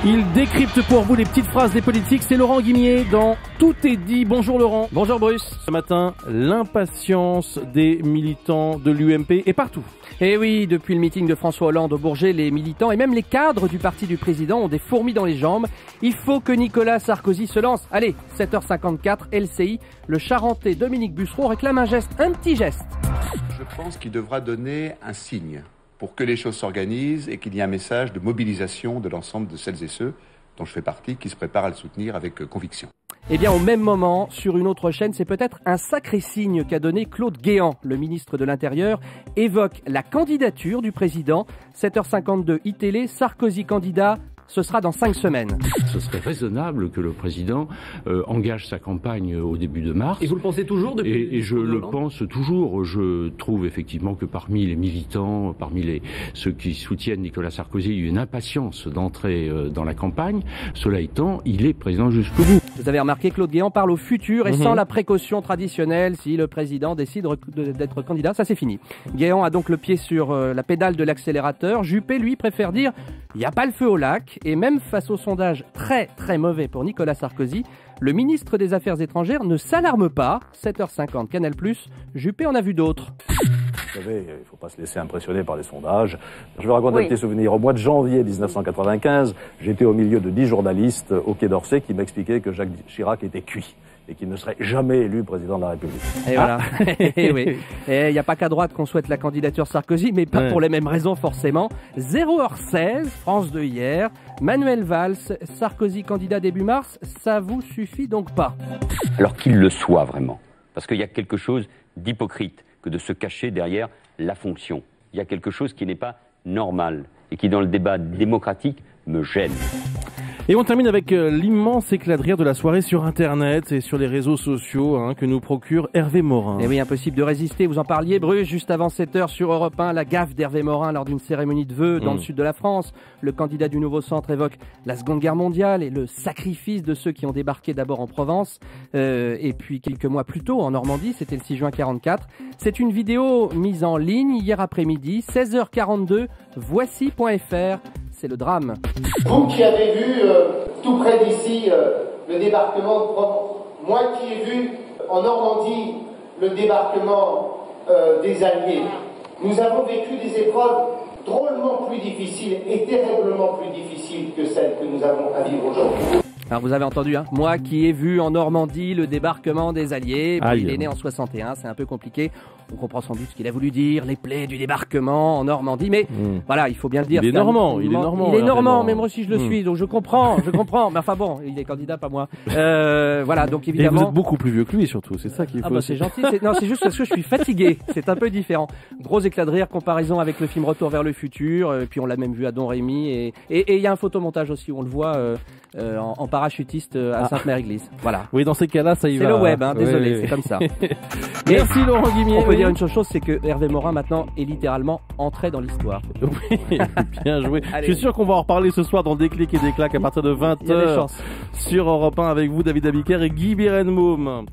Il décrypte pour vous les petites phrases des politiques. C'est Laurent Guimier dans Tout est dit. Bonjour Laurent. Bonjour Bruce. Ce matin, l'impatience des militants de l'UMP est partout. Et oui, depuis le meeting de François Hollande au Bourget, les militants et même les cadres du parti du président ont des fourmis dans les jambes. Il faut que Nicolas Sarkozy se lance. Allez, 7h54, LCI, le Charentais Dominique Bussereau réclame un geste, un petit geste. Je pense qu'il devra donner un signe pour que les choses s'organisent et qu'il y ait un message de mobilisation de l'ensemble de celles et ceux dont je fais partie qui se préparent à le soutenir avec conviction. Eh bien, au même moment, sur une autre chaîne, c'est peut-être un sacré signe qu'a donné Claude Guéant, le ministre de l'Intérieur, évoque la candidature du président. 7h52, iTélé, Sarkozy candidat. Ce sera dans 5 semaines. Ce serait raisonnable que le président engage sa campagne au début de mars. Et vous le pensez toujours depuis Et je le pense toujours. Je trouve effectivement que parmi les militants, parmi ceux qui soutiennent Nicolas Sarkozy, il y a une impatience d'entrer dans la campagne. Cela étant, il est président jusqu'au bout. Vous avez remarqué, Claude Guéant parle au futur et sans la précaution traditionnelle si le président décide d'être candidat. Ça, c'est fini. Guéant a donc le pied sur la pédale de l'accélérateur. Juppé, lui, préfère dire « il n'y a pas le feu au lac ». Et même face au sondage très très mauvais pour Nicolas Sarkozy, le ministre des Affaires étrangères ne s'alarme pas. 7h50, Canal+, Juppé en a vu d'autres. Vous savez, il ne faut pas se laisser impressionner par les sondages. Je vais raconter un petit souvenir. Au mois de janvier 1995, j'étais au milieu de 10 journalistes au Quai d'Orsay qui m'expliquaient que Jacques Chirac était cuit et qu'il ne serait jamais élu président de la République. Et voilà. Et oui. Et il n'y a pas qu'à droite qu'on souhaite la candidature Sarkozy, mais pas pour les mêmes raisons forcément. 0h16, France 2 hier. Manuel Valls, Sarkozy candidat début mars, ça vous suffit donc pas? Alors qu'il le soit vraiment. Parce qu'il y a quelque chose d'hypocrite que de se cacher derrière la fonction. Il y a quelque chose qui n'est pas normal et qui, dans le débat démocratique, me gêne. Et on termine avec l'immense éclat de rire de la soirée sur Internet et sur les réseaux sociaux que nous procure Hervé Morin. Et oui, impossible de résister. Vous en parliez, Bruce, juste avant 7h sur Europe 1, la gaffe d'Hervé Morin lors d'une cérémonie de vœux dans le sud de la France. Le candidat du Nouveau Centre évoque la Seconde Guerre mondiale et le sacrifice de ceux qui ont débarqué d'abord en Provence et puis quelques mois plus tôt en Normandie, c'était le 6 juin 44. C'est une vidéo mise en ligne hier après-midi, 16h42, voici.fr. C'est le drame. Vous qui avez vu tout près d'ici le débarquement de Provence, moi qui ai vu en Normandie le débarquement des Alliés, nous avons vécu des épreuves drôlement plus difficiles et terriblement plus difficiles que celles que nous avons à vivre aujourd'hui. Alors vous avez entendu, moi qui ai vu en Normandie le débarquement des Alliés, il est né en 61, c'est un peu compliqué. On comprend sans doute ce qu'il a voulu dire, les plaies du débarquement en Normandie, mais voilà, il faut bien le dire. Il est normand, il est normand, mais moi aussi je le suis, donc je comprends. Mais enfin bon, il est candidat, pas moi. Voilà, donc évidemment. Et vous êtes beaucoup plus vieux que lui surtout, c'est ça qu'il faut. Ah bah c'est gentil, non c'est juste parce que je suis fatigué, c'est un peu différent. Gros éclat de rire, comparaison avec le film Retour vers le futur, puis on l'a même vu à Don Rémy, et il y a un photomontage aussi où on le voit en parachutiste à Sainte-Mère-Église. Voilà. Oui, dans ces cas-là, ça y va. C'est le web, désolé, c'est comme ça. Merci Laurent Guimier. On peut dire une seule chose, c'est que Hervé Morin maintenant est littéralement entré dans l'histoire. Oui, bien joué. Allez. Je suis sûr qu'on va en reparler ce soir dans Déclic et Déclac à partir de 20h sur Europe 1 avec vous, David Abiker et Guy Birenbaum.